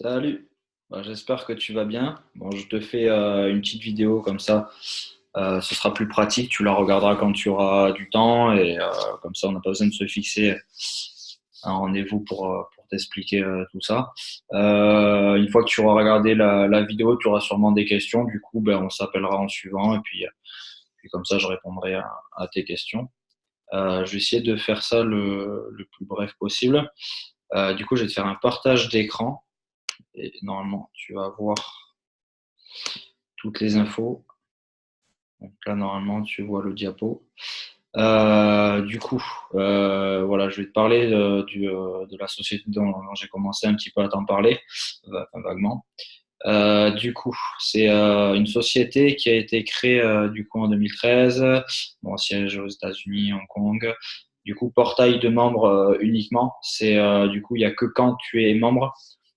Salut, j'espère que tu vas bien. Bon, je te fais une petite vidéo comme ça. Ce sera plus pratique, tu la regarderas quand tu auras du temps et comme ça on n'a pas besoin de se fixer un rendez-vous pour t'expliquer tout ça. Une fois que tu auras regardé la vidéo, tu auras sûrement des questions. Du coup, ben, on s'appellera en suivant et puis comme ça je répondrai à tes questions. Je vais essayer de faire ça le plus bref possible. Du coup, je vais te faire un partage d'écran. Et normalement, tu vas voir toutes les infos. Donc là, normalement, tu vois le diapo. Du coup, voilà, je vais te parler de la société dont j'ai commencé un petit peu à t'en parler, vaguement. Du coup, c'est une société qui a été créée du coup en 2013, bon, siège aux États-Unis, Hong Kong. Du coup, portail de membres uniquement. C'est du coup, il y a que quand tu es membre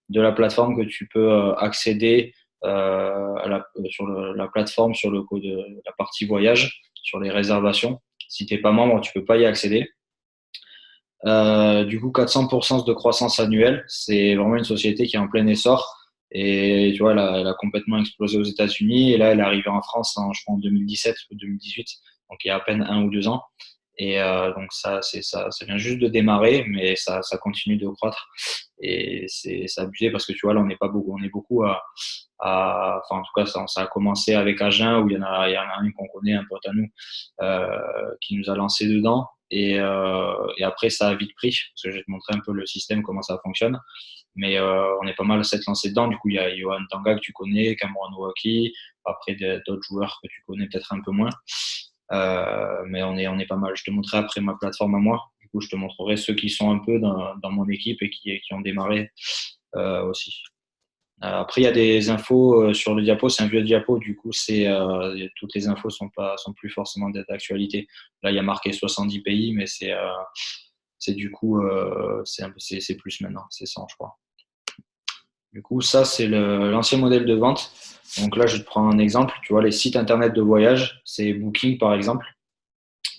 de la plateforme que tu peux accéder sur la plateforme, sur le code, la partie voyage, sur les réservations. Si tu n'es pas membre, tu peux pas y accéder. Du coup, 400% de croissance annuelle, c'est vraiment une société qui est en plein essor. Et tu vois, elle a complètement explosé aux États-Unis. Et là, elle est arrivée en France, je crois, en 2017 ou 2018, donc il y a à peine 1 ou 2 ans. Et donc ça vient juste de démarrer, mais ça continue de croître. Et c'est abusé parce que tu vois, là, on n'est pas beaucoup, on est beaucoup enfin, en tout cas, ça a commencé avec Agen où il y en a un qu'on connaît, un pote à nous, qui nous a lancé dedans. Et après, ça a vite pris, parce que je vais te montrer un peu le système, comment ça fonctionne. Mais on est pas mal à s'être lancé dedans. Du coup, il y a Johan Tanga que tu connais, Cameron Waki, après d'autres joueurs que tu connais peut-être un peu moins. Mais on est pas mal. Je te montrerai après ma plateforme à moi. Du coup, je te montrerai ceux qui sont un peu dans mon équipe et qui ont démarré aussi. Après, il y a des infos sur le diapo. C'est un vieux diapo. Du coup, toutes les infos sont plus forcément d'actualité. Là, il y a marqué 70 pays, mais c'est du coup, c'est plus maintenant. C'est 100, je crois. Du coup, ça, c'est l'ancien modèle de vente. Donc là, je te prends un exemple. Tu vois, les sites internet de voyage, c'est Booking, par exemple.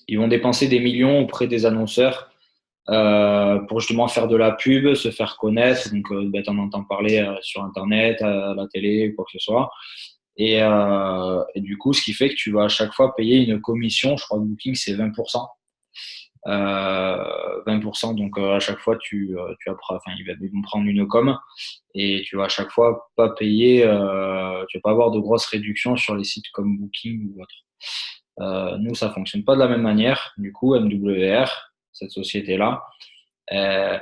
Ils vont dépenser des millions auprès des annonceurs pour justement faire de la pub, se faire connaître. Donc, ben, tu en entends parler sur Internet, à la télé, quoi que ce soit. Et du coup, ce qui fait que tu vas à chaque fois payer une commission. Je crois que Booking, c'est 20%. 20%, donc à chaque fois, enfin, ils vont prendre une com et tu vas à chaque fois pas payer, tu vas pas avoir de grosses réductions sur les sites comme Booking ou autre. Nous, ça fonctionne pas de la même manière. Du coup, MWR, cette société-là,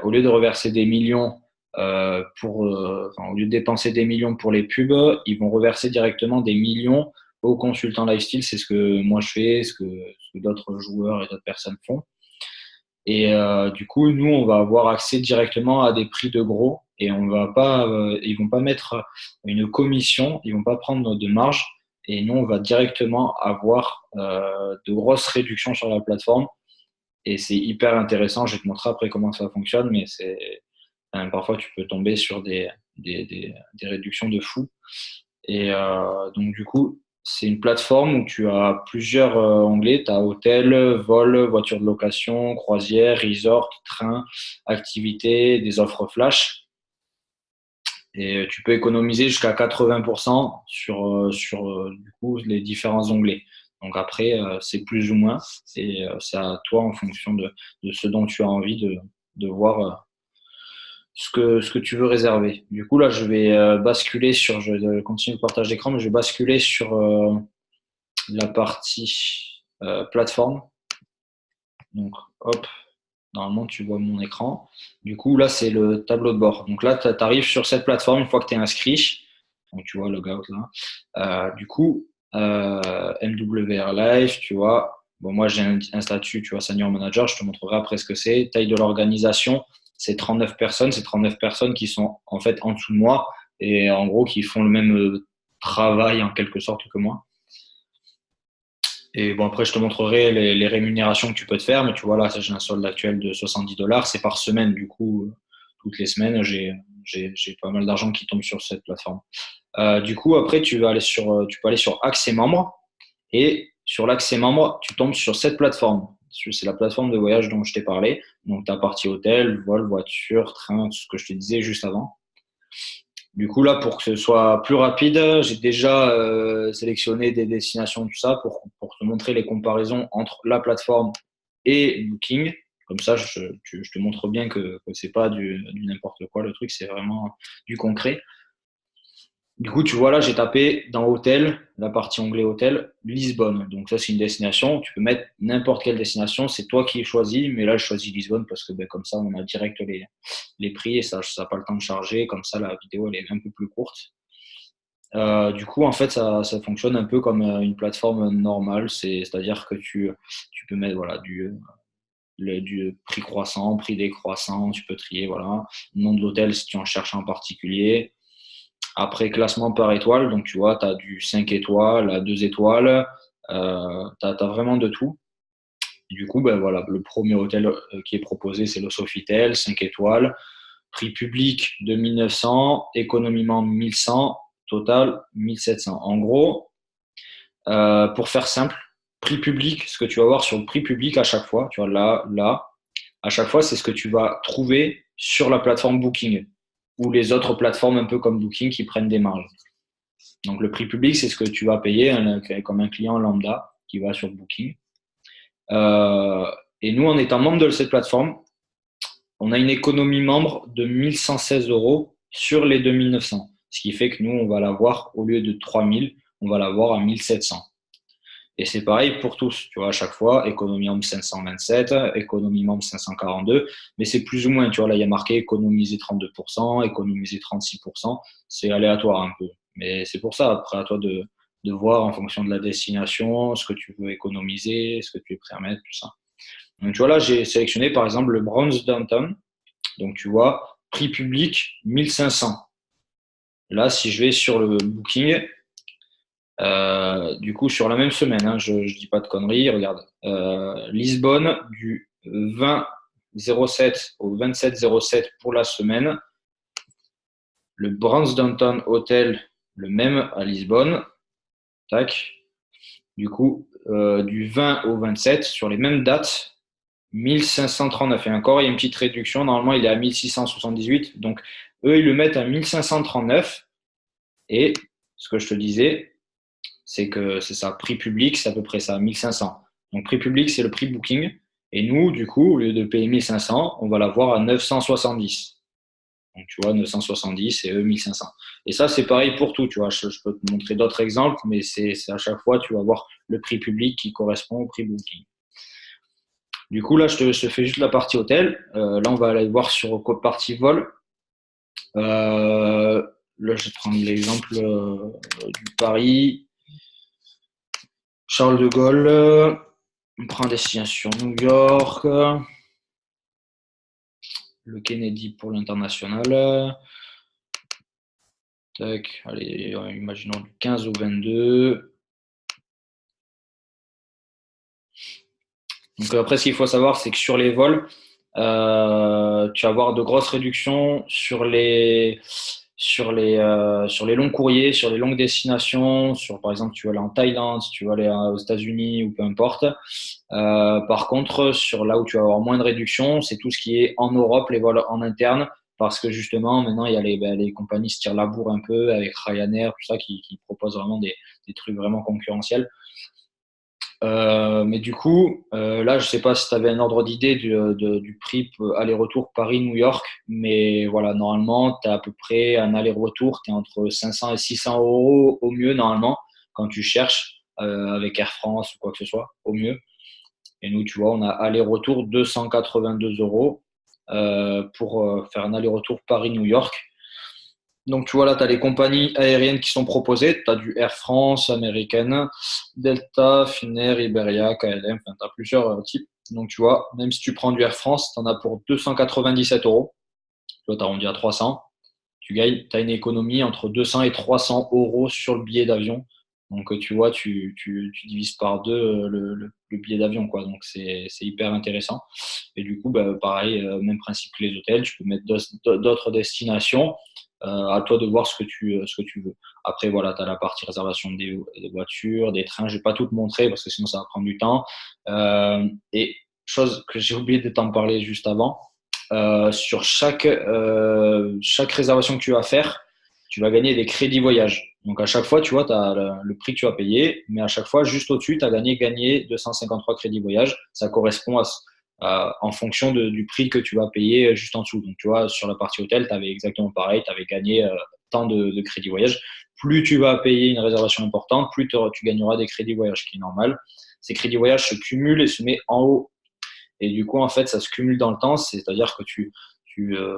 au lieu de reverser des millions au lieu de dépenser des millions pour les pubs, ils vont reverser directement des millions aux consultants lifestyle. C'est ce que moi je fais, ce que d'autres joueurs et d'autres personnes font. Et du coup, nous, on va avoir accès directement à des prix de gros et on va pas, ils vont pas mettre une commission, ils vont pas prendre de marge et nous, on va directement avoir de grosses réductions sur la plateforme et c'est hyper intéressant. Je vais te montrer après comment ça fonctionne, mais parfois tu peux tomber sur des réductions de fou. Et donc, du coup, c'est une plateforme où tu as plusieurs onglets. Tu as hôtel, vol, voiture de location, croisière, resort, train, activités, des offres flash. Et tu peux économiser jusqu'à 80% sur du coup, les différents onglets. Donc après, c'est plus ou moins. C'est à toi en fonction de ce dont tu as envie de voir ce que tu veux réserver. Du coup, là, je vais basculer je vais continuer le partage d'écran, mais je vais basculer sur la partie plateforme. Donc, hop, normalement, tu vois mon écran. Du coup, là, c'est le tableau de bord. Donc là, tu arrives sur cette plateforme une fois que tu es inscrit. Donc, tu vois, logout là. Du coup, MWR Live, tu vois. Bon, moi, j'ai un statut, tu vois, senior manager. Je te montrerai après ce que c'est. Taille de l'organisation, c'est 39 personnes. C'est 39 personnes qui sont en fait en dessous de moi et en gros qui font le même travail en quelque sorte que moi. Et bon, après, je te montrerai les rémunérations que tu peux te faire. Mais tu vois, là, j'ai un solde actuel de 70 $. C'est par semaine. Du coup, toutes les semaines, j'ai pas mal d'argent qui tombe sur cette plateforme. Du coup, après, tu peux aller sur accès membres. Et sur l'accès membre, tu tombes sur cette plateforme. C'est la plateforme de voyage dont je t'ai parlé. Donc, ta partie hôtel, vol, voiture, train, tout ce que je te disais juste avant. Du coup, là, pour que ce soit plus rapide, j'ai déjà sélectionné des destinations, tout ça, pour te montrer les comparaisons entre la plateforme et Booking. Comme ça, je te montre bien que c'est pas du n'importe quoi. Le truc, c'est vraiment du concret. Du coup, tu vois là, j'ai tapé dans hôtel, la partie onglet hôtel, Lisbonne. Donc ça, c'est une destination. Tu peux mettre n'importe quelle destination. C'est toi qui choisis. Mais là, je choisis Lisbonne parce que ben, comme ça, on a direct les prix et ça n'a pas le temps de charger. Comme ça, la vidéo, elle est un peu plus courte. Du coup, en fait, ça fonctionne un peu comme une plateforme normale. C'est-à-dire que tu peux mettre voilà, du prix croissant, prix décroissant. Tu peux trier, voilà. Nom de l'hôtel si tu en cherches en particulier. Après, classement par étoile, donc tu vois, tu as du 5 étoiles à 2 étoiles, tu as vraiment de tout. Du coup, ben voilà, le premier hôtel qui est proposé, c'est le Sofitel, 5 étoiles, prix public 2900, économiquement 1100, total 1700. En gros, pour faire simple, prix public, ce que tu vas voir sur le prix public à chaque fois, tu vois, là, à chaque fois, c'est ce que tu vas trouver sur la plateforme Booking ou les autres plateformes un peu comme Booking qui prennent des marges. Donc le prix public, c'est ce que tu vas payer comme un client lambda qui va sur Booking. Euh, et nous, en étant membre de cette plateforme, on a une économie membre de 1116 euros sur les 2900. Ce qui fait que nous, on va l'avoir, au lieu de 3000, on va l'avoir à 1700. Et c'est pareil pour tous, tu vois, à chaque fois, économie membre 527, économie membre 542, mais c'est plus ou moins, tu vois, là, il y a marqué économiser 32%, économiser 36%, c'est aléatoire un peu. Mais c'est pour ça, après, à toi de voir en fonction de la destination, ce que tu veux économiser, ce que tu es prêt à mettre, tout ça. Donc, tu vois, là, j'ai sélectionné, par exemple, le Bronze Downtown. Donc, tu vois, prix public, 1500. Là, si je vais sur le booking, du coup, sur la même semaine, hein, je ne dis pas de conneries, regarde. Lisbonne, du 20-07 au 27-07 pour la semaine. Le Downtown Hotel, le même à Lisbonne. Tac. Du coup, du 20 au 27, sur les mêmes dates, 1539. Et encore, il y a une petite réduction. Normalement, il est à 1678. Donc, eux, ils le mettent à 1539. Et ce que je te disais, c'est que c'est ça, prix public, c'est à peu près ça, 1500. Donc prix public, c'est le prix booking. Et nous, du coup, au lieu de payer 1500, on va l'avoir à 970. Donc tu vois, 970 et eux 1500. Et ça, c'est pareil pour tout, tu vois. Je peux te montrer d'autres exemples, mais c'est à chaque fois, tu vas voir le prix public qui correspond au prix booking. Du coup, là, je te fais juste la partie hôtel. Là, on va aller voir sur partie vol. Là, je vais prendre l'exemple du Paris. Charles de Gaulle, on prend destination New York, le Kennedy pour l'international. Tac, allez, imaginons du 15 au 22. Donc après, ce qu'il faut savoir, c'est que sur les vols, tu vas avoir de grosses réductions sur les longs courriers, sur les longues destinations, sur par exemple, tu veux aller en Thaïlande, si tu veux aller aux États-Unis ou peu importe. Par contre, sur là où tu vas avoir moins de réduction, c'est tout ce qui est en Europe, les vols en interne, parce que justement, maintenant, il y a les compagnies se tirent la bourre un peu avec Ryanair, tout ça, qui proposent vraiment des trucs vraiment concurrentiels. Mais du coup, là, je sais pas si tu avais un ordre d'idée du prix aller-retour Paris-New York, mais voilà, normalement, tu as à peu près un aller-retour, tu es entre 500 et 600 euros au mieux, normalement, quand tu cherches avec Air France ou quoi que ce soit, au mieux. Et nous, tu vois, on a aller-retour 282 euros pour faire un aller-retour Paris-New York. Donc, tu vois, là, tu as les compagnies aériennes qui sont proposées. Tu as du Air France, American, Delta, Finnair, Iberia, KLM. Enfin, tu as plusieurs types. Donc, tu vois, même si tu prends du Air France, tu en as pour 297 euros. Tu vois, tu arrondis à 300. Tu gagnes, tu as une économie entre 200 et 300 euros sur le billet d'avion. Donc, tu vois, tu divises par deux le billet d'avion, quoi. Donc, c'est hyper intéressant. Et du coup, bah, pareil, même principe que les hôtels, tu peux mettre d'autres destinations. À toi de voir ce que tu veux. Après, voilà, tu as la partie réservation des voitures, des trains. Je vais pas tout te montrer parce que sinon, ça va prendre du temps. Et chose que j'ai oublié de t'en parler juste avant, sur chaque réservation que tu vas faire, tu vas gagner des crédits voyage. Donc à chaque fois, tu vois, tu as le prix que tu vas payer, mais à chaque fois, juste au-dessus, tu as gagné 253 crédits voyage. Ça correspond en fonction du prix que tu vas payer juste en dessous. Donc tu vois, sur la partie hôtel, tu avais exactement pareil, tu avais gagné tant de crédits voyage. Plus tu vas payer une réservation importante, plus tu gagneras des crédits voyage, ce qui est normal. Ces crédits voyage se cumulent et se mettent en haut. Et du coup, en fait, ça se cumule dans le temps, c'est-à-dire que tu, euh,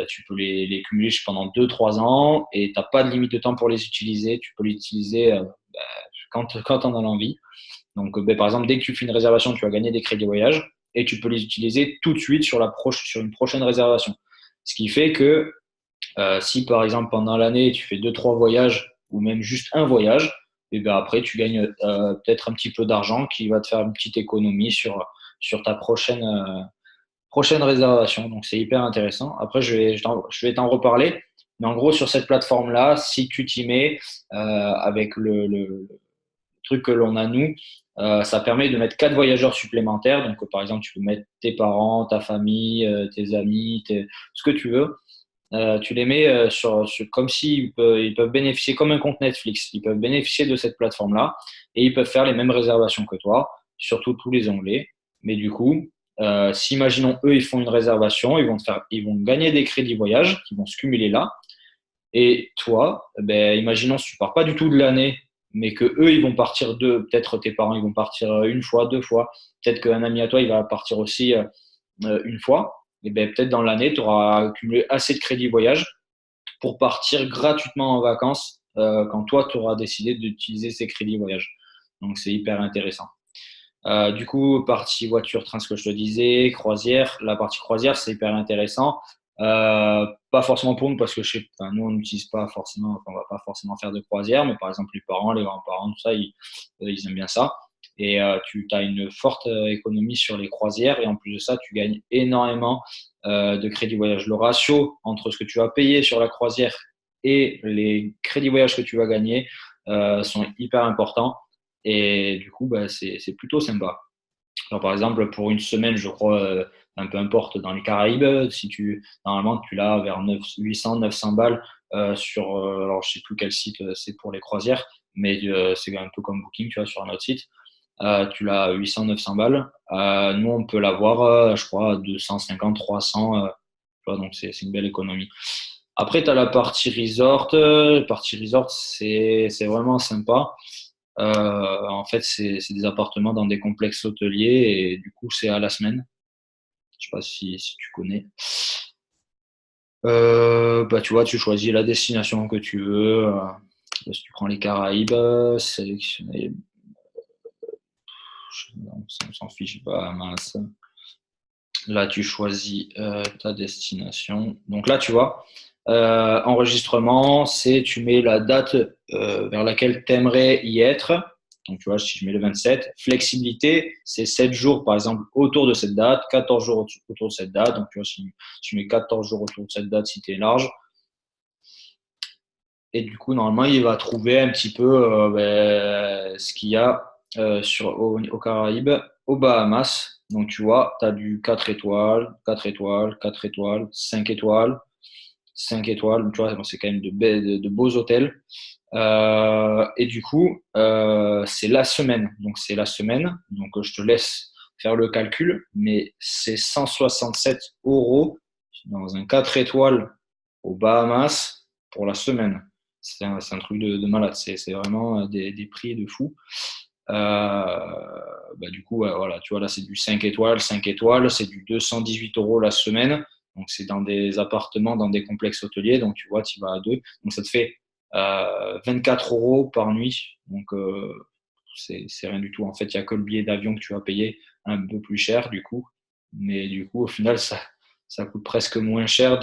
tu peux les cumuler pendant 2 3 ans et tu n'as pas de limite de temps pour les utiliser. Tu peux les utiliser quand tu en as l'envie. Donc, par exemple, dès que tu fais une réservation, tu vas gagner des crédits voyage et tu peux les utiliser tout de suite sur une prochaine réservation. Ce qui fait que si, par exemple, pendant l'année, tu fais 2 3 voyages ou même juste un voyage, et ben après, tu gagnes peut-être un petit peu d'argent qui va te faire une petite économie sur ta prochaine réservation. Donc, c'est hyper intéressant. Après, je vais t'en reparler. Mais en gros, sur cette plateforme-là, si tu t'y mets avec le truc que l'on a nous, ça permet de mettre 4 voyageurs supplémentaires. Donc, par exemple, tu peux mettre tes parents, ta famille, tes amis, ce que tu veux. Tu les mets comme s'ils ils peuvent bénéficier comme un compte Netflix. Ils peuvent bénéficier de cette plateforme-là et ils peuvent faire les mêmes réservations que toi, surtout tous les onglets. Mais du coup, si imaginons eux, ils font une réservation, ils vont gagner des crédits voyage qui vont se cumuler là. Et toi, imaginons si tu pars pas du tout de l'année, mais que eux, ils vont partir peut-être tes parents, ils vont partir une fois, 2 fois. Peut-être qu'un ami à toi, il va partir aussi une fois. Et ben peut-être dans l'année, tu auras accumulé assez de crédits voyage pour partir gratuitement en vacances quand toi, tu auras décidé d'utiliser ces crédits voyage. Donc, c'est hyper intéressant. Du coup, partie voiture, train, ce que je te disais, croisière. La partie croisière, c'est hyper intéressant. Pas forcément pour nous parce que nous, on n'utilise pas forcément, enfin, on va pas forcément faire de croisière, mais par exemple, les parents, les grands-parents, tout ça, ils aiment bien ça. Et tu as une forte économie sur les croisières et en plus de ça, tu gagnes énormément de crédits voyage. Le ratio entre ce que tu vas payer sur la croisière et les crédits voyage que tu vas gagner sont hyper importants. Et du coup, c'est plutôt sympa. Alors, par exemple, pour une semaine, je crois, un peu importe, dans les Caraïbes, normalement, tu l'as vers 800, 900 balles alors je sais plus quel site c'est pour les croisières, mais c'est un peu comme Booking, tu vois, sur un autre site. Tu l'as 800, 900 balles. Nous, on peut l'avoir, je crois, 250, 300. Tu vois, donc, c'est une belle économie. Après, tu as la partie resort. Partie resort, c'est vraiment sympa. En fait, c'est des appartements dans des complexes hôteliers et du coup, c'est à la semaine. Je sais pas si tu connais. Tu vois, tu choisis la destination que tu veux. Si tu prends les Caraïbes, sélectionner. On s'en fiche pas, mince. Là, tu choisis ta destination. Donc là, tu vois, enregistrement, c'est tu mets la date vers laquelle tu aimerais y être. Donc, tu vois, si je mets le 27, flexibilité, c'est 7 jours, par exemple, autour de cette date, 14 jours autour de cette date. Donc, tu vois, si tu mets 14 jours autour de cette date, si tu es large. Et du coup, normalement, il va trouver un petit peu ce qu'il y a aux Caraïbes, aux Bahamas. Donc, tu vois, tu as du 4 étoiles, 4 étoiles, 4 étoiles, 5 étoiles, 5 étoiles. Tu vois, c'est quand même de beaux hôtels. Et du coup, c'est la semaine. Donc, c'est la semaine. Donc, je te laisse faire le calcul, mais c'est 167 € dans un 4 étoiles aux Bahamas pour la semaine. C'est un truc de malade. C'est vraiment des prix de fou. Du coup, voilà, tu vois, là, c'est du 5 étoiles. 5 étoiles, c'est du 218 € la semaine. Donc, c'est dans des appartements, dans des complexes hôteliers. Donc, tu vois, tu vas à deux. Donc, ça te fait 24 € par nuit. Donc, c'est rien du tout. En fait, il n'y a que le billet d'avion que tu vas payer un peu plus cher, du coup. Mais du coup, au final, ça coûte presque moins cher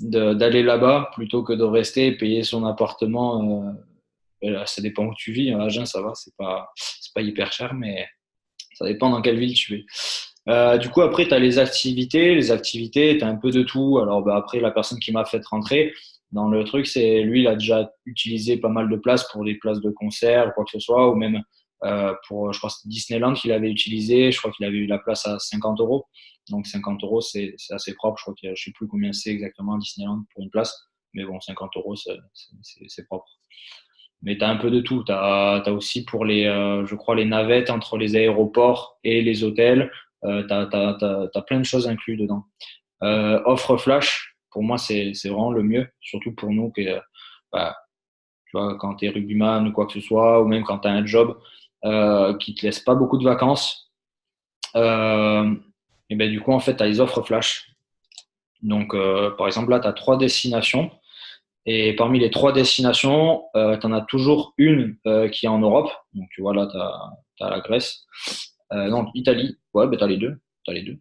d'aller là-bas plutôt que de rester et payer son appartement. Là, ça dépend où tu vis. À Agen, ça va, c'est pas hyper cher, mais ça dépend dans quelle ville tu es. Du coup, après, tu as les activités. Les activités, tu as un peu de tout. Alors, après, la personne qui m'a fait rentrer dans le truc, c'est lui, il a déjà utilisé pas mal de places pour des places de concert ou quoi que ce soit, ou même pour, je crois, que c'était Disneyland qu'il avait utilisé. Je crois qu'il avait eu la place à 50 €. Donc, 50 €, c'est assez propre. Je crois je sais plus combien c'est exactement à Disneyland pour une place, Mais bon, 50 euros, c'est propre. Mais tu as un peu de tout. Tu as aussi pour je crois, les navettes entre les aéroports et les hôtels. Tu as plein de choses incluses dedans. Offre flash, pour moi, c'est vraiment le mieux, surtout pour nous bah, tu vois, quand tu es rugbyman ou quoi que ce soit, ou même quand tu as un job qui te laisse pas beaucoup de vacances. Et ben, du coup, en fait, tu as les offres flash. Donc, par exemple, là, tu as 3 destinations. Et parmi les 3 destinations, tu en as toujours une qui est en Europe. Donc, tu vois, là, tu as la Grèce. Non, Italie. Ouais, ben, tu as les deux. T'as les deux.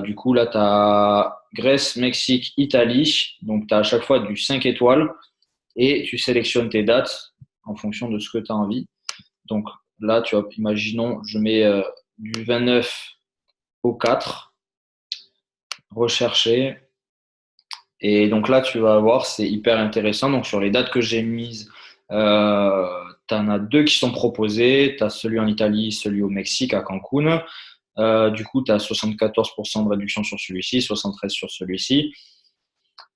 Du coup, là, tu as Grèce, Mexique, Italie. Donc, tu as à chaque fois du 5 étoiles et tu sélectionnes tes dates en fonction de ce que tu as envie. Donc, là, tu vois, imaginons, je mets du 29 au 4, rechercher. Et donc là, tu vas voir, c'est hyper intéressant. Donc sur les dates que j'ai mises, tu en as 2 qui sont proposés. Tu as celui en Italie, celui au Mexique, à Cancun. Du coup, tu as 74% de réduction sur celui-ci, 73% sur celui-ci.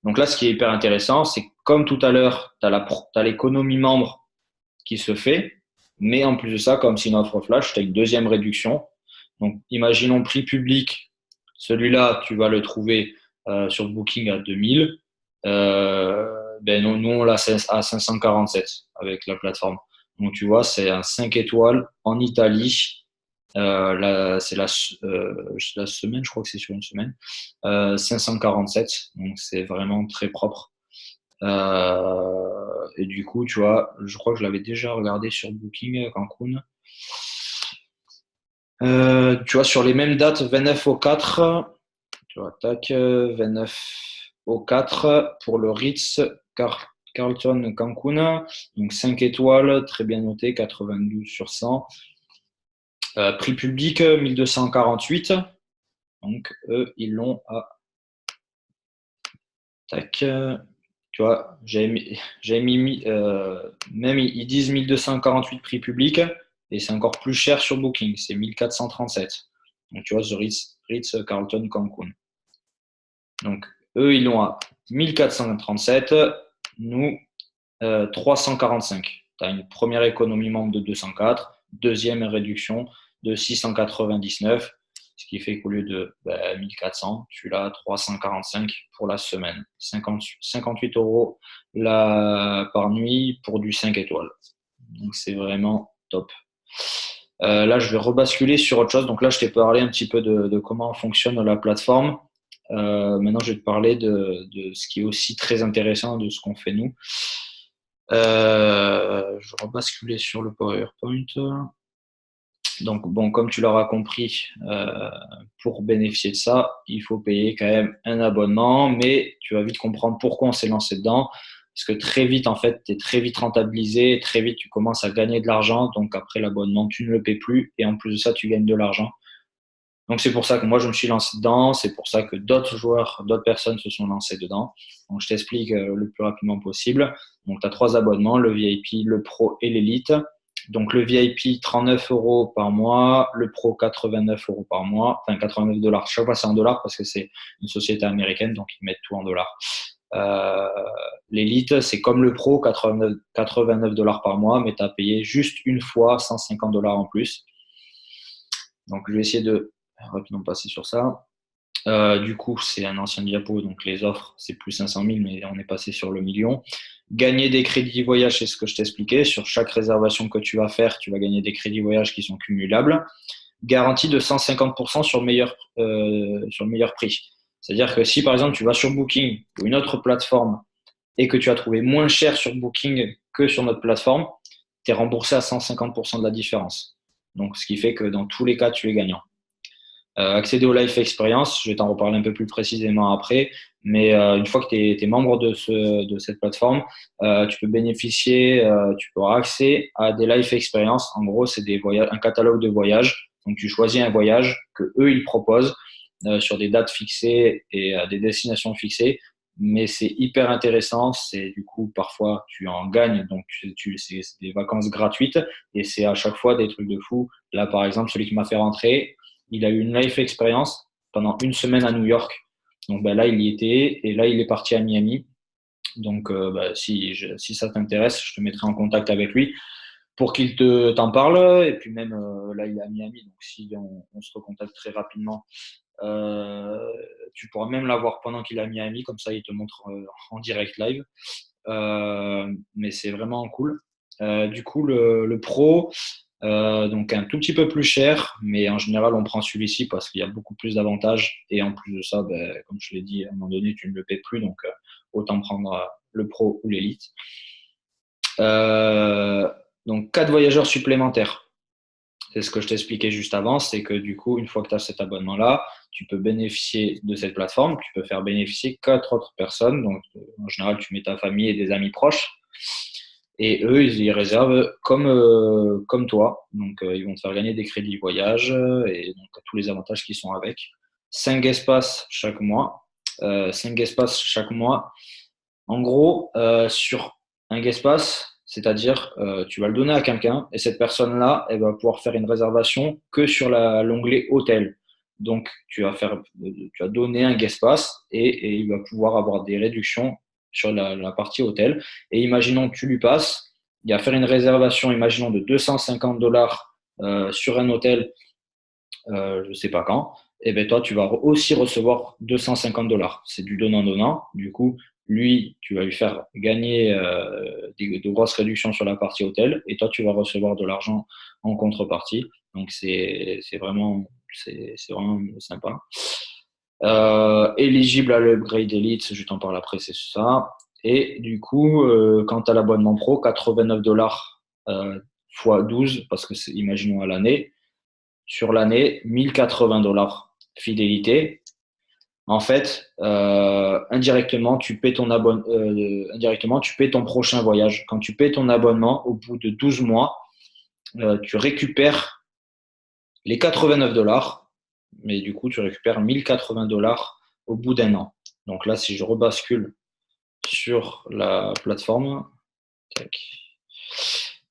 Donc là, ce qui est hyper intéressant, c'est que comme tout à l'heure, tu as l'économie membre qui se fait. Mais en plus de ça, comme c'est une offre flash, tu as une deuxième réduction. Donc imaginons prix public. Celui-là, tu vas le trouver sur Booking à 2000. Ben nous, on l'a à 547 avec la plateforme. Donc, tu vois, c'est un 5 étoiles en Italie. C'est la semaine, je crois que c'est sur une semaine. 547. Donc, c'est vraiment très propre. Et du coup, tu vois, je crois que je l'avais déjà regardé sur Booking Cancun. Tu vois, sur les mêmes dates, 29 au 4, tu vois, tac, 29 au 4 pour le Ritz Carlton Cancun. Donc 5 étoiles, très bien noté, 92 sur 100. Prix public, 1248. Donc eux, ils l'ont à. Tac. Tu vois, j'avais mis même ils disent 1248 prix public et c'est encore plus cher sur Booking, c'est 1437. Donc tu vois, The Ritz Carlton Cancun. Donc eux, ils l'ont à 1437, nous 345. Tu as une première économie membre de 204, deuxième réduction de 699, ce qui fait qu'au lieu de 1400, tu l'as à 345 pour la semaine. 58 euros par nuit pour du 5 étoiles. Donc c'est vraiment top. Là, je vais rebasculer sur autre chose. Donc là, je t'ai parlé un petit peu de comment fonctionne la plateforme. Maintenant, je vais te parler de ce qui est aussi très intéressant de ce qu'on fait nous. Je vais rebasculer sur le PowerPoint. Donc, bon, comme tu l'auras compris, pour bénéficier de ça, il faut payer quand même un abonnement, mais tu vas vite comprendre pourquoi on s'est lancé dedans. Parce que très vite, en fait, tu es très vite rentabilisé, très vite, tu commences à gagner de l'argent. Donc, après l'abonnement, tu ne le paies plus. Et en plus de ça, tu gagnes de l'argent. Donc, c'est pour ça que moi, je me suis lancé dedans. C'est pour ça que d'autres joueurs, d'autres personnes se sont lancées dedans. Donc, je t'explique le plus rapidement possible. Donc, tu as 3 abonnements, le VIP, le Pro et l'Elite. Donc, le VIP, 39 euros par mois. Le Pro, 89 euros par mois. Enfin, 89 dollars. Chaque fois, c'est en dollars parce que c'est une société américaine. Donc, ils mettent tout en dollars. L'Elite, c'est comme le Pro, 89 dollars par mois, mais tu as payé juste une fois 150 dollars en plus. Donc, je vais essayer de rapidement passer sur ça. Du coup, c'est un ancien diapo, donc les offres, c'est plus 500 000, mais on est passé sur le million. Gagner des crédits voyage, c'est ce que je t'expliquais. Sur chaque réservation que tu vas faire, tu vas gagner des crédits voyage qui sont cumulables. Garantie de 150% sur le meilleur prix. C'est-à-dire que si, par exemple, tu vas sur Booking ou une autre plateforme et que tu as trouvé moins cher sur Booking que sur notre plateforme, tu es remboursé à 150% de la différence. Donc, ce qui fait que dans tous les cas, tu es gagnant. Accéder au Life Experience, je vais t'en reparler un peu plus précisément après, mais une fois que tu es membre de cette plateforme, tu peux bénéficier, tu peux avoir accès à des Life Experience. En gros, c'est un catalogue de voyages. Donc, tu choisis un voyage que eux ils proposent sur des dates fixées et des destinations fixées. Mais c'est hyper intéressant. C'est du coup, parfois, tu en gagnes. Donc, c'est des vacances gratuites et c'est à chaque fois des trucs de fou. Là, par exemple, celui qui m'a fait rentrer, il a eu une life experience pendant une semaine à New York. Donc ben là, il y était et là, il est parti à Miami. Donc, si ça t'intéresse, je te mettrai en contact avec lui pour qu'il t'en parle. Et puis même, là, il est à Miami, donc si on se recontacte très rapidement, euh, tu pourras même l'avoir pendant qu'il est à Miami, comme ça, il te montre en direct live. Mais c'est vraiment cool. Du coup, le pro, donc un tout petit peu plus cher, mais en général, on prend celui-ci parce qu'il y a beaucoup plus d'avantages. Et en plus de ça, comme je l'ai dit, à un moment donné, tu ne le paies plus, donc autant prendre le pro ou l'élite. Euh, donc, 4 voyageurs supplémentaires. C'est ce que je t'expliquais juste avant, c'est que du coup, une fois que tu as cet abonnement-là, tu peux bénéficier de cette plateforme, tu peux faire bénéficier 4 autres personnes. Donc, en général, tu mets ta famille et des amis proches. Et eux, ils y réservent comme toi. Donc, ils vont te faire gagner des crédits voyage et donc tous les avantages qui sont avec. 5 espaces chaque mois. 5 espaces chaque mois. En gros, sur un guest pass, c'est-à-dire tu vas le donner à quelqu'un et cette personne-là, elle va pouvoir faire une réservation que sur l'onglet hôtel. Donc, tu vas donner un guest pass et il va pouvoir avoir des réductions sur la partie hôtel. Et imaginons que tu lui passes, il va faire une réservation, imaginons de 250 $ sur un hôtel, je ne sais pas quand, et ben toi, tu vas aussi recevoir 250 $. C'est du donnant-donnant. Du coup, lui, tu vas lui faire gagner de grosses réductions sur la partie hôtel, et toi, tu vas recevoir de l'argent en contrepartie. Donc, c'est vraiment sympa. Éligible à l'upgrade Elite, je t'en parle après, c'est ça. Et du coup, quant à l'abonnement pro, 89 $ fois 12, parce que c'est, imaginons à l'année, sur l'année, 1080 $ fidélité. En fait, indirectement, tu paies ton prochain voyage. Quand tu paies ton abonnement, au bout de 12 mois, tu récupères les 89 $, mais du coup, tu récupères 1080 $ au bout d'un an. Donc là, si je rebascule sur la plateforme, tac.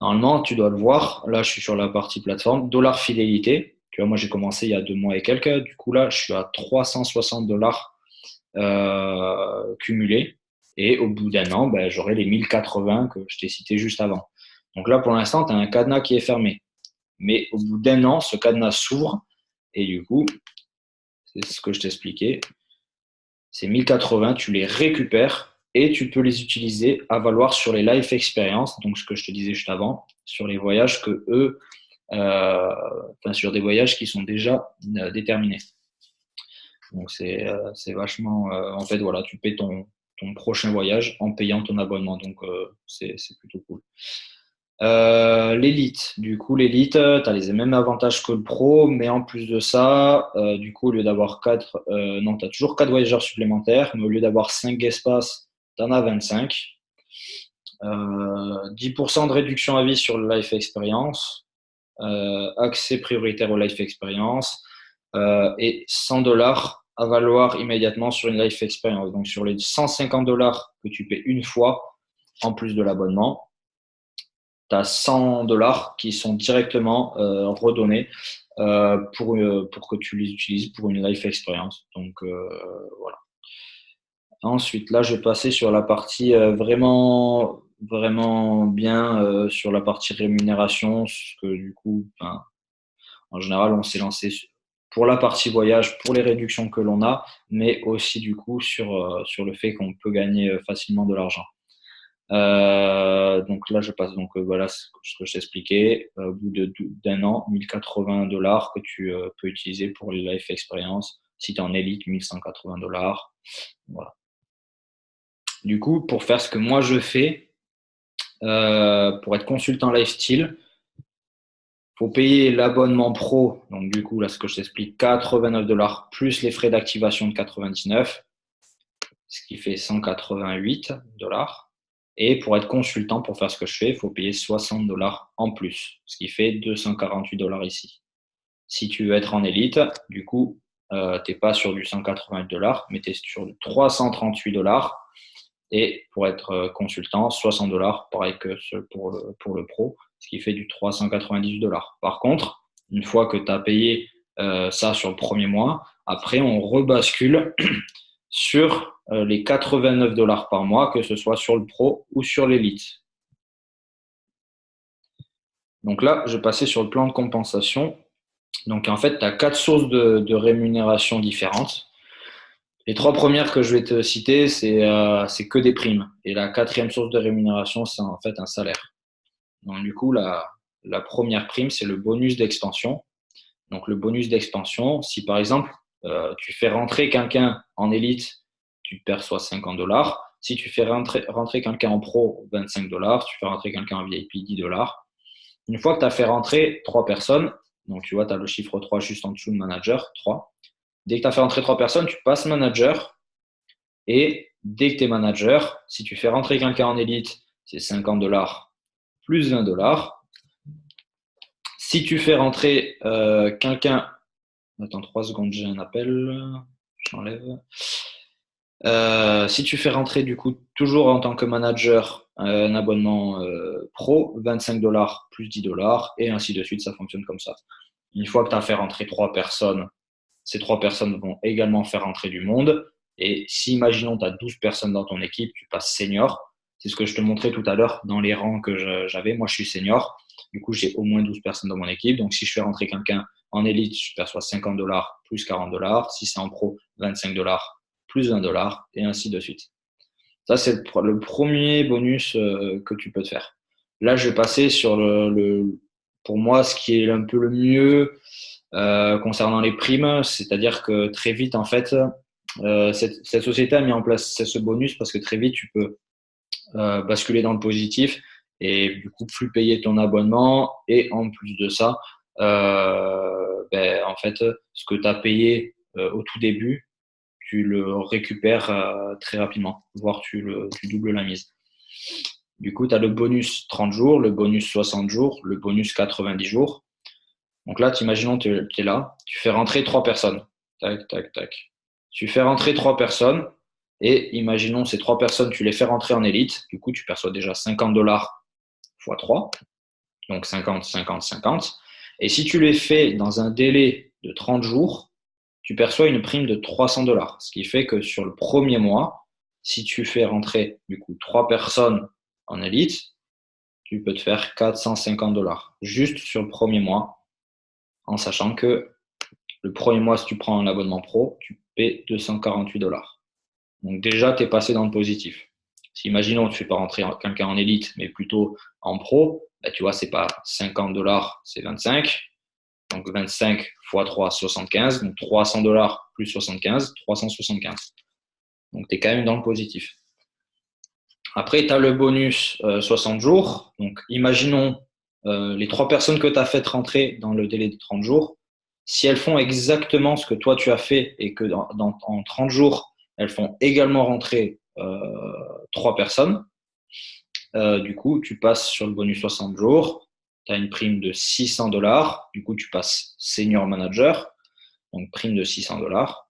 Normalement, tu dois le voir. Là, je suis sur la partie plateforme. Dollar fidélité. Tu vois, moi, j'ai commencé il y a 2 mois et quelques. Du coup, là, je suis à 360 $ cumulés. Et au bout d'un an, j'aurai les 1080 que je t'ai cités juste avant. Donc là, pour l'instant, tu as un cadenas qui est fermé. Mais au bout d'un an, ce cadenas s'ouvre. Et du coup, c'est ce que je t'expliquais. Ces 1080, tu les récupères et tu peux les utiliser à valoir sur les life experience, donc ce que je te disais juste avant, sur les voyages que eux, sur des voyages qui sont déjà déterminés. Donc c'est vachement, en fait voilà, tu paies ton prochain voyage en payant ton abonnement, donc c'est plutôt cool. L'élite, du coup l'élite, tu as les mêmes avantages que le pro, mais en plus de ça, du coup au lieu d'avoir 4, non, tu as toujours 4 voyageurs supplémentaires, mais au lieu d'avoir 5 espaces, tu en as 25. 10% de réduction à vie sur le life experience, accès prioritaire au life experience et 100 $ à valoir immédiatement sur une life experience. Donc sur les 150 $ que tu paies une fois en plus de l'abonnement, tu as 100 $ qui sont directement redonnés pour que tu les utilises pour une life experience. Donc voilà. Ensuite, là, je vais passer sur la partie vraiment, vraiment bien, sur la partie rémunération, parce que du coup, en général, on s'est lancé pour la partie voyage, pour les réductions que l'on a, mais aussi du coup sur le fait qu'on peut gagner facilement de l'argent. Donc là, je passe. Donc voilà ce que je t'expliquais. Au bout d'un an, 1080 $ que tu peux utiliser pour les life experience. Si tu es en élite, 1180 $. Voilà. Du coup, pour faire ce que moi je fais, pour être consultant lifestyle, faut payer l'abonnement pro. Donc du coup, là, ce que je t'explique, 89 $ plus les frais d'activation de 99, ce qui fait 188 $. Et pour être consultant, pour faire ce que je fais, il faut payer 60 $ en plus, ce qui fait 248 $ ici. Si tu veux être en élite, du coup, tu n'es pas sur du 188 $, mais tu es sur du 338 $. Et pour être consultant, 60 $, pareil que pour le pro, ce qui fait du 398 $. Par contre, une fois que tu as payé ça sur le premier mois, après, on rebascule sur les 89 dollars par mois, que ce soit sur le pro ou sur l'élite. Donc là, je vais passer sur le plan de compensation. Donc en fait, tu as 4 sources de rémunération différentes. Les 3 premières que je vais te citer, c'est que des primes. Et la 4e source de rémunération, c'est en fait un salaire. Donc du coup, la première prime, c'est le bonus d'expansion. Donc le bonus d'expansion, si par exemple, tu fais rentrer quelqu'un en élite, tu perçois 50 dollars. Si tu fais rentrer quelqu'un en pro, 25 dollars. Tu fais rentrer quelqu'un en VIP, 10 dollars. Une fois que tu as fait rentrer 3 personnes, donc tu vois, tu as le chiffre 3 juste en dessous de manager, 3. Dès que tu as fait rentrer 3 personnes, tu passes manager. Et dès que tu es manager, si tu fais rentrer quelqu'un en élite, c'est 50 dollars plus 20 dollars. Si tu fais rentrer quelqu'un. Attends 3 secondes, j'ai un appel. J'enlève. Si tu fais rentrer du coup toujours en tant que manager un abonnement pro, 25 dollars plus 10 dollars et ainsi de suite, ça fonctionne comme ça. Une fois que tu as fait rentrer 3 personnes, ces 3 personnes vont également faire rentrer du monde. Et si, imaginons, tu as 12 personnes dans ton équipe, tu passes senior. C'est ce que je te montrais tout à l'heure dans les rangs que j'avais. Moi, je suis senior. Du coup, j'ai au moins 12 personnes dans mon équipe. Donc, si je fais rentrer quelqu'un en élite, je perçois 50 dollars plus 40 dollars. Si c'est en pro, 25 dollars plus 20 dollars et ainsi de suite. Ça, c'est le premier bonus que tu peux te faire. Là, je vais passer sur pour moi, ce qui est un peu le mieux concernant les primes, c'est-à-dire que très vite, en fait, cette société a mis en place ce bonus parce que très vite, tu peux basculer dans le positif et du coup, plus payer ton abonnement. Et en plus de ça, en fait, ce que tu as payé au tout début, tu le récupères très rapidement, voire tu doubles la mise. Du coup, tu as le bonus 30 jours, le bonus 60 jours, le bonus 90 jours. Donc là, imaginons tu es là, tu fais rentrer 3 personnes. Tac, tac, tac. Tu fais rentrer 3 personnes et imaginons ces 3 personnes, tu les fais rentrer en élite. Du coup, tu perçois déjà 50 dollars x 3. Donc 50, 50, 50. Et si tu les fais dans un délai de 30 jours, tu perçois une prime de 300 dollars. Ce qui fait que sur le premier mois, si tu fais rentrer du coup 3 personnes en élite, tu peux te faire 450 dollars juste sur le premier mois, en sachant que le premier mois, si tu prends un abonnement pro, tu paies 248 dollars. Donc déjà, tu es passé dans le positif. Si imaginons, tu ne fais pas rentrer quelqu'un en élite, mais plutôt en pro, bah, tu vois, c'est pas 50 dollars, c'est 25. Donc 25 x 3, 75. Donc 300 dollars plus 75, 375. Donc tu es quand même dans le positif. Après, tu as le bonus 60 jours. Donc imaginons les 3 personnes que tu as faites rentrer dans le délai de 30 jours. Si elles font exactement ce que toi tu as fait et que en 30 jours, elles font également rentrer 3 personnes, du coup, tu passes sur le bonus 60 jours. Tu as une prime de 600 dollars. Du coup, tu passes senior manager. Donc, prime de 600 dollars.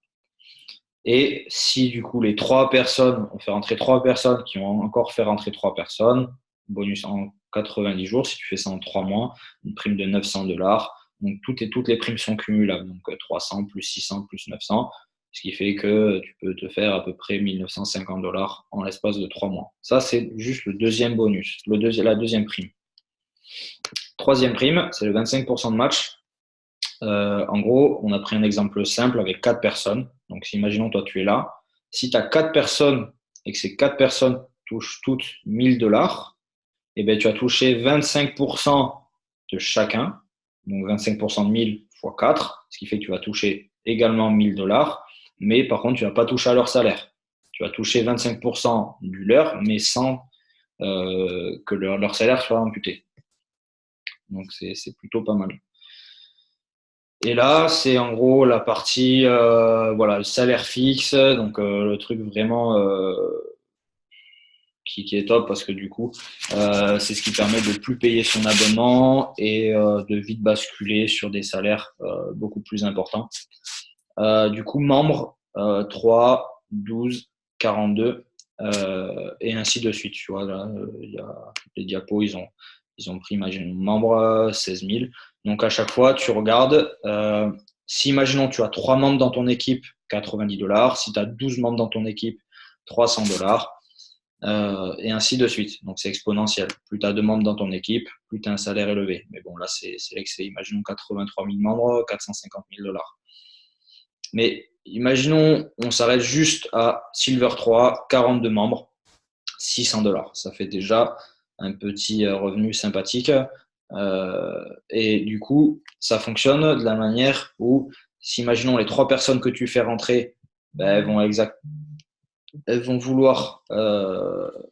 Et si du coup les 3 personnes, on fait rentrer 3 personnes qui ont encore fait rentrer 3 personnes, bonus en 90 jours, si tu fais ça en 3 mois, une prime de 900 dollars. Donc toutes les primes sont cumulables, donc 300 plus 600 plus 900, ce qui fait que tu peux te faire à peu près 1950 dollars en l'espace de 3 mois. Ça, c'est juste le deuxième bonus, la deuxième prime. Troisième prime, c'est le 25% de match. En gros, on a pris un exemple simple avec 4 personnes. Donc, si imaginons, toi, tu es là. Si tu as 4 personnes et que ces 4 personnes touchent toutes 1000 dollars, eh ben, tu as touché 25% de chacun. Donc, 25% de 1000 fois 4, ce qui fait que tu vas toucher également 1000 dollars. Mais par contre, tu ne vas pas toucher à leur salaire. Tu vas toucher 25% du leur, mais sans que leur salaire soit imputé. Donc, c'est plutôt pas mal. Et là, c'est en gros la partie, voilà, le salaire fixe, donc le truc vraiment qui est top parce que du coup, c'est ce qui permet de plus payer son abonnement et de vite basculer sur des salaires beaucoup plus importants. Du coup, membres 3, 12, 42 et ainsi de suite. Tu vois, là, y a les diapos, ils ont pris, imaginons, membres 16 000. Donc, à chaque fois, tu regardes. Si, imaginons, tu as 3 membres dans ton équipe, 90 dollars. Si tu as 12 membres dans ton équipe, $300, et ainsi de suite. Donc, c'est exponentiel. Plus tu as de membres dans ton équipe, plus tu as un salaire élevé. Mais bon, là, c'est l'excès. Imaginons 83 000 membres, $450 000. Mais imaginons, on s'arrête juste à Silver 3, 42 membres, $600. Ça fait déjà un petit revenu sympathique. Et du coup, ça fonctionne de la manière où, si imaginons les 3 personnes que tu fais rentrer, ben, elles vont vouloir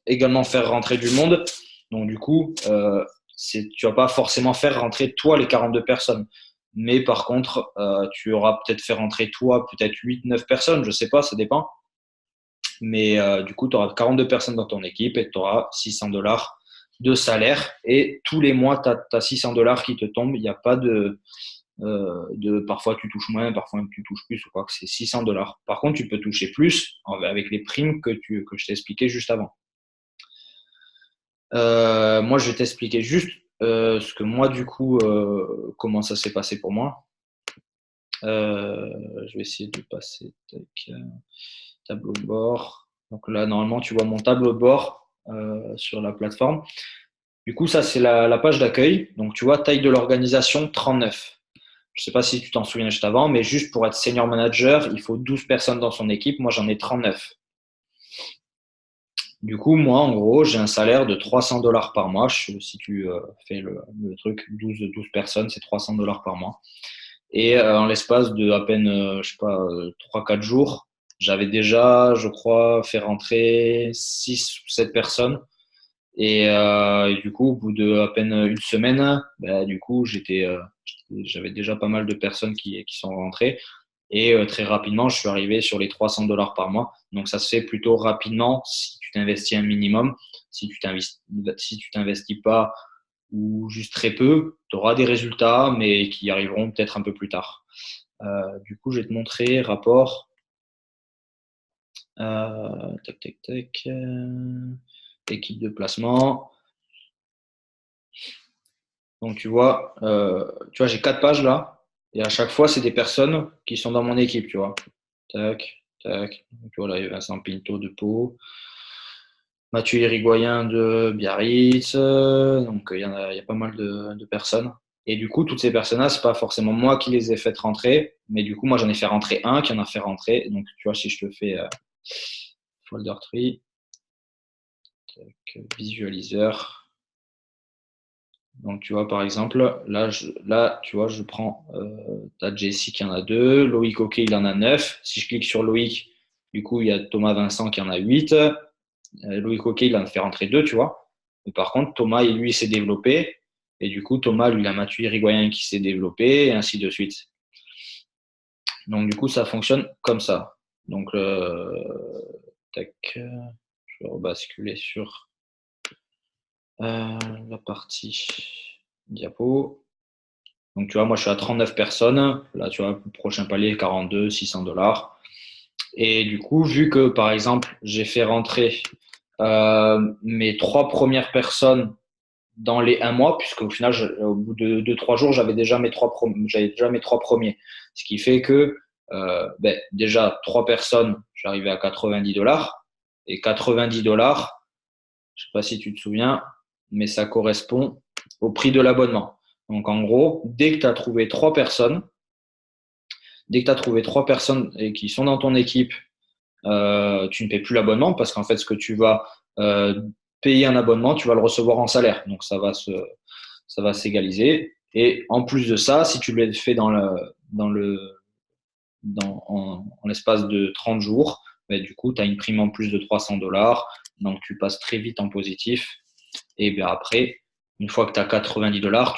également faire rentrer du monde. Donc du coup, tu vas pas forcément faire rentrer toi les 42 personnes. Mais par contre, tu auras peut-être fait rentrer toi, peut-être 8-9 personnes, je sais pas, ça dépend. Mais du coup, tu auras 42 personnes dans ton équipe et tu auras $600 de salaire. Et tous les mois, tu as $600 qui te tombent. Il n'y a pas parfois tu touches moins, parfois tu touches plus, ou quoi, que c'est $600. Par contre, tu peux toucher plus avec les primes que je t'ai expliqué juste avant. Moi, je vais t'expliquer juste ce que moi, du coup, comment ça s'est passé pour moi. Je vais essayer de passer tableau de bord. Donc là, normalement, tu vois mon tableau de bord sur la plateforme. Du coup, ça, c'est la page d'accueil. Donc, tu vois, taille de l'organisation, 39. Je ne sais pas si tu t'en souviens juste avant, mais juste pour être senior manager, il faut 12 personnes dans son équipe. Moi, j'en ai 39. Du coup, moi, en gros, j'ai un salaire de $300 par mois. Si tu fais le truc, 12 personnes, c'est $300 par mois. Et en l'espace de à peine, je sais pas, 3-4 jours, j'avais déjà, je crois, fait rentrer 6 ou 7 personnes. Et du coup, au bout de à peine une semaine, bah, du coup, j'avais déjà pas mal de personnes qui sont rentrées. Et très rapidement, je suis arrivé sur les $300 par mois. Donc, ça se fait plutôt rapidement si tu t'investis un minimum. Si tu t'investis pas ou juste très peu, tu auras des résultats, mais qui arriveront peut-être un peu plus tard. Du coup, je vais te montrer rapport. Tac, tac, tac. Équipe de placement. Donc, tu vois, j'ai 4 pages là. Et à chaque fois, c'est des personnes qui sont dans mon équipe, tu vois. Tac, tac. Donc, tu vois, là, il y a Vincent Pinto de Pau. Mathieu Irigoyen de Biarritz. Donc, il y a pas mal de personnes. Et du coup, toutes ces personnes-là, c'est pas forcément moi qui les ai fait rentrer. Mais du coup, moi, j'en ai fait rentrer un qui en a fait rentrer. Donc, tu vois, si je te fais folder tree, tac, visualiseur. Donc, tu vois, par exemple, là tu vois, je prends, t'as Jessie qui en a 2, Loïc Hockey, il en a 9. Si je clique sur Loïc, du coup, il y a Thomas Vincent qui en a 8. Loïc Hockey, il en a fait rentrer 2, tu vois. Mais par contre, Thomas, lui, il s'est développé. Et du coup, Thomas, lui, il a Mathieu Irigoyen qui s'est développé, et ainsi de suite. Donc, du coup, ça fonctionne comme ça. Donc, tac, je vais rebasculer sur la partie diapo. Donc, tu vois, moi, je suis à 39 personnes. Là, tu vois, prochain palier, 42, $600. Et du coup, vu que, par exemple, j'ai fait rentrer mes 3 premières personnes dans les 1 mois, puisqu'au final, au bout de 2-3 jours, j'avais déjà mes 3 premiers. Ce qui fait que, déjà, 3 personnes, j'arrivais à $90. Et $90, je sais pas si tu te souviens, mais ça correspond au prix de l'abonnement. Donc, en gros, dès que tu as trouvé 3 personnes, et qui sont dans ton équipe, tu ne paies plus l'abonnement parce qu'en fait, ce que tu vas payer un abonnement, tu vas le recevoir en salaire. Donc, ça va s'égaliser. Et en plus de ça, si tu le fais en l'espace de 30 jours, ben, du coup, tu as une prime en plus de $300. Donc, tu passes très vite en positif. Et bien après, une fois que tu as $90,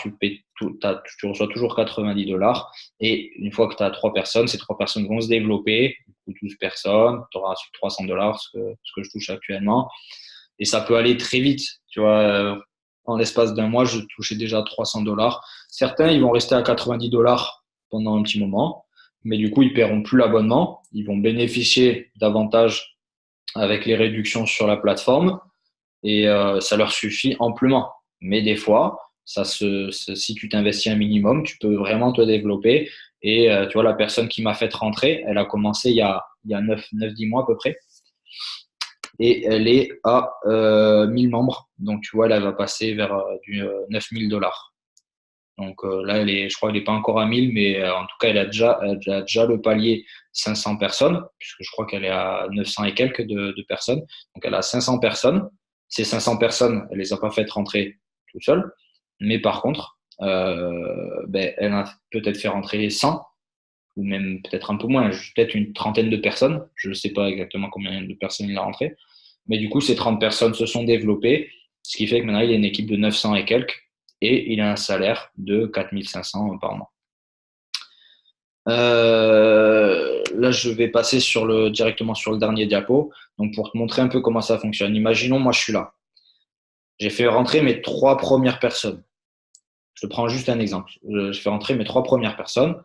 tu reçois toujours $90. Et une fois que tu as 3 personnes, ces 3 personnes vont se développer, 12 personnes, tu auras $300, ce que je touche actuellement. Et ça peut aller très vite. Tu vois, en l'espace d'un mois, je touchais déjà $300. Certains, ils vont rester à $90 pendant un petit moment, mais du coup, ils ne paieront plus l'abonnement. Ils vont bénéficier davantage avec les réductions sur la plateforme et ça leur suffit amplement. Mais des fois, si tu t'investis un minimum, tu peux vraiment te développer. Et tu vois, la personne qui m'a fait rentrer, elle a commencé il y a 9-10 mois à peu près. et elle est à 1000 membres. Donc, tu vois, là, elle va passer vers du 9000 $. Donc là, je crois qu'elle n'est pas encore à 1000, mais en tout cas, elle a déjà le palier 500 personnes, puisque je crois qu'elle est à 900 et quelques de personnes. Donc elle a 500 personnes. Ces 500 personnes, elle les a pas faites rentrer tout seule, mais par contre, elle a peut-être fait rentrer 100, ou même peut-être un peu moins, peut-être une trentaine de personnes. Je ne sais pas exactement combien de personnes il a rentré. Mais du coup, ces 30 personnes se sont développées, ce qui fait que maintenant, il y a une équipe de 900 et quelques, et il a un salaire de 4500 par mois. Là, je vais passer directement sur le dernier diapo. Donc, pour te montrer un peu comment ça fonctionne. Imaginons, moi, je suis là. J'ai fait rentrer mes 3 premières personnes. Je te prends juste un exemple. Je fais rentrer mes 3 premières personnes.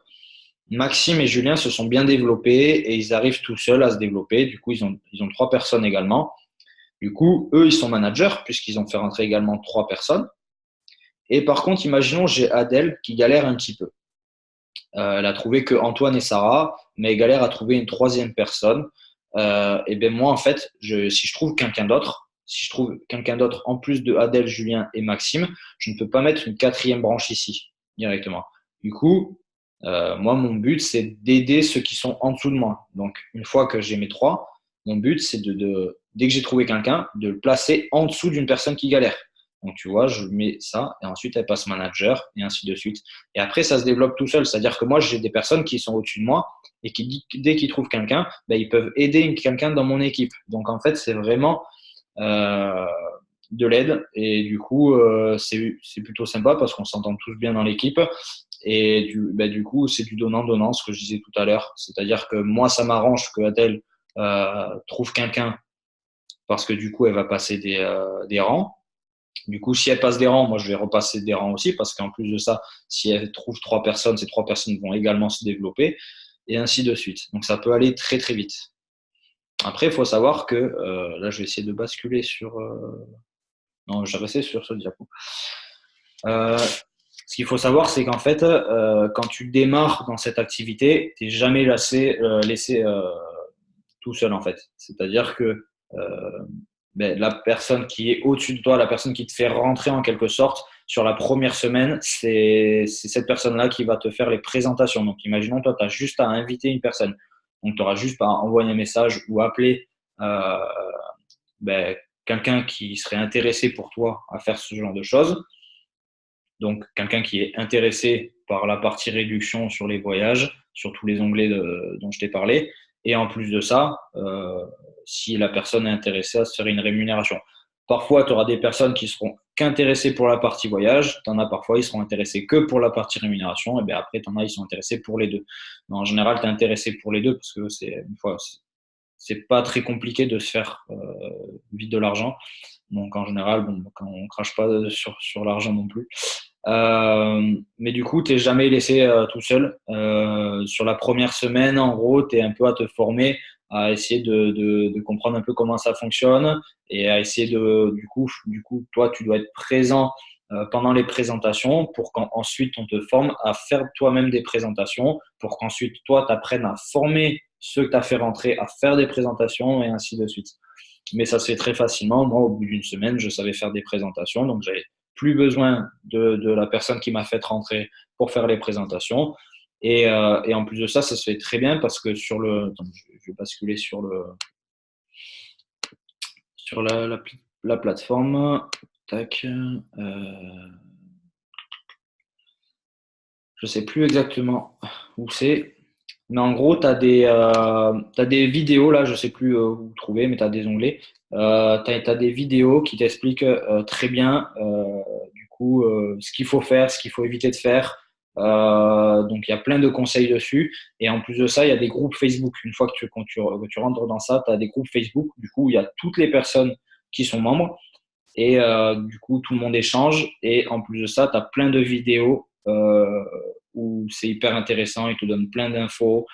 Maxime et Julien se sont bien développés et ils arrivent tout seuls à se développer. Du coup, ils ont 3 personnes également. Du coup, eux, ils sont managers puisqu'ils ont fait rentrer également 3 personnes. Et par contre, imaginons, j'ai Adèle qui galère un petit peu. Elle a trouvé que Antoine et Sarah, mais elle galère à trouver une 3e personne. Et ben moi, en fait, si je trouve quelqu'un d'autre, si je trouve quelqu'un d'autre en plus de Adèle, Julien et Maxime, je ne peux pas mettre une 4e branche ici directement. Du coup, moi, mon but, c'est d'aider ceux qui sont en dessous de moi. Donc, une fois que j'ai mes 3, mon but, c'est dès que j'ai trouvé quelqu'un, de le placer en dessous d'une personne qui galère. Donc, tu vois, je mets ça et ensuite, elle passe manager et ainsi de suite. Et après, ça se développe tout seul. C'est-à-dire que moi, j'ai des personnes qui sont au-dessus de moi et qui, dès qu'ils trouvent quelqu'un, ils peuvent aider quelqu'un dans mon équipe. Donc, en fait, c'est vraiment euh, de l'aide. Et du coup, c'est plutôt sympa parce qu'on s'entend tous bien dans l'équipe. Et du coup, c'est du donnant-donnant, ce que je disais tout à l'heure. C'est-à-dire que moi, ça m'arrange que Adèle trouve quelqu'un parce que du coup, elle va passer des rangs. Du coup, si elle passe des rangs, moi, je vais repasser des rangs aussi parce qu'en plus de ça, si elle trouve 3 personnes, ces 3 personnes vont également se développer et ainsi de suite. Donc, ça peut aller très, très vite. Après, il faut savoir que là, je vais essayer de basculer sur. Non, je vais rester sur ce diapo. Ce qu'il faut savoir, c'est qu'en fait, quand tu démarres dans cette activité, tu n'es jamais laissé tout seul, en fait. C'est-à-dire que la personne qui est au-dessus de toi, la personne qui te fait rentrer en quelque sorte sur la première semaine, c'est cette personne-là qui va te faire les présentations. Donc, imaginons, toi, tu as juste à inviter une personne. Donc, tu auras juste à envoyer un message ou appeler euh, quelqu'un qui serait intéressé pour toi à faire ce genre de choses. Donc, quelqu'un qui est intéressé par la partie réduction sur les voyages, sur tous les onglets dont je t'ai parlé. Et en plus de ça, si la personne est intéressée à se faire une rémunération. Parfois, tu auras des personnes qui seront qu'intéressées pour la partie voyage. Tu en as parfois, ils seront intéressés que pour la partie rémunération. Et bien après, tu en as, ils sont intéressés pour les deux. Mais en général, tu es intéressé pour les deux parce que c'est pas très compliqué de se faire vite de l'argent. Donc en général, bon, quand on crache pas sur l'argent non plus. Mais du coup, tu n'es jamais laissé tout seul. Sur la première semaine, en gros, tu es un peu à te former, à essayer de comprendre un peu comment ça fonctionne et à essayer du coup, toi, tu dois être présent pendant les présentations pour qu'ensuite on te forme à faire toi-même des présentations, pour qu'ensuite toi, tu apprennes à former ceux que tu as fait rentrer à faire des présentations et ainsi de suite. Mais ça se fait très facilement. Moi, au bout d'une semaine, je savais faire des présentations, donc j'avais plus besoin de la personne qui m'a fait rentrer pour faire les présentations. Et en plus de ça, ça se fait très bien parce que attends, je vais basculer sur la plateforme. Tac. Je sais plus exactement où c'est. Mais en gros, tu as des vidéos, là, je sais plus où trouver, mais tu as des onglets. Tu as des vidéos qui t'expliquent très bien du coup ce qu'il faut faire, ce qu'il faut éviter de faire. Donc, il y a plein de conseils dessus. Et en plus de ça, il y a des groupes Facebook. Une fois que tu rentres dans ça, tu as des groupes Facebook. Du coup, il y a toutes les personnes qui sont membres. Et du coup, tout le monde échange. Et en plus de ça, tu as plein de vidéos où c'est hyper intéressant. Ils te donnent plein d'infos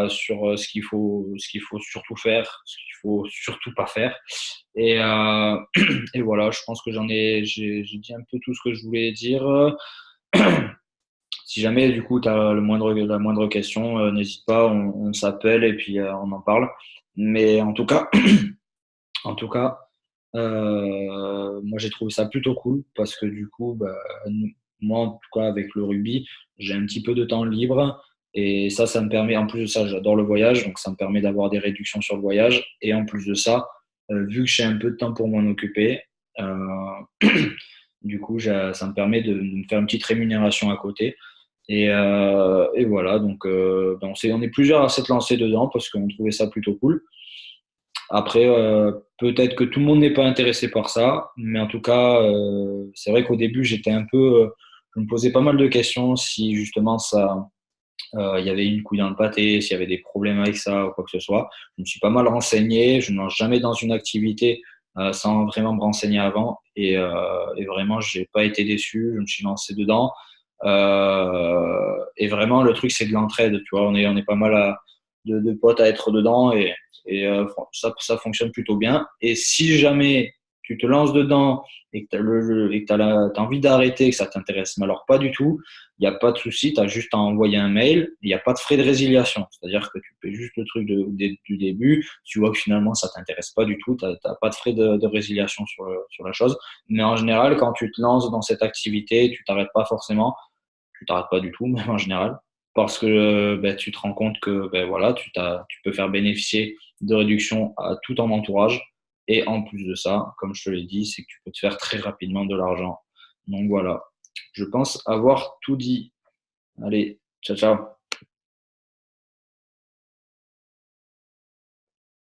sur ce qu'il faut surtout faire, ce qu'il faut surtout pas faire. Et, et voilà, je pense que j'ai dit un peu tout ce que je voulais dire. Si jamais, du coup, tu as la moindre question, n'hésite pas, on s'appelle et puis on en parle. Mais en tout cas, En tout cas, moi j'ai trouvé ça plutôt cool parce que du coup, bah, moi en tout cas avec le rugby, j'ai un petit peu de temps libre et ça me permet, en plus de ça, j'adore le voyage, donc ça me permet d'avoir des réductions sur le voyage. Et en plus de ça, vu que j'ai un peu de temps pour m'en occuper, euh, du coup, ça me permet de me faire une petite rémunération à côté. Et voilà, donc ben, on est plusieurs à s'être lancés dedans parce qu'on trouvait ça plutôt cool. Après, peut-être que tout le monde n'est pas intéressé par ça, mais en tout cas, c'est vrai qu'au début, j'étais un peu, je me posais pas mal de questions si justement ça, il y avait une couille dans le pâté, s'il y avait des problèmes avec ça ou quoi que ce soit. Je me suis pas mal renseigné. Je ne lance jamais dans une activité sans vraiment me renseigner avant, et vraiment, j'ai pas été déçu. Je me suis lancé dedans. Et vraiment, le truc, c'est de l'entraide. Tu vois, on est pas mal de potes à être dedans et ça fonctionne plutôt bien. Et si jamais tu te lances dedans et que tu as envie d'arrêter, que ça t'intéresse, mais alors pas du tout, il n'y a pas de souci, tu as juste à envoyer un mail, il n'y a pas de frais de résiliation. C'est-à-dire que tu fais juste le truc du début, tu vois que finalement ça t'intéresse pas du tout, tu n'as pas de frais de résiliation sur la chose. Mais en général, quand tu te lances dans cette activité, tu t'arrêtes pas forcément, tu t'arrêtes pas du tout, même en général, parce que ben, tu te rends compte que ben, voilà, tu peux faire bénéficier de réductions à tout ton entourage. Et en plus de ça, comme je te l'ai dit, c'est que tu peux te faire très rapidement de l'argent. Donc voilà, je pense avoir tout dit. Allez, ciao, ciao.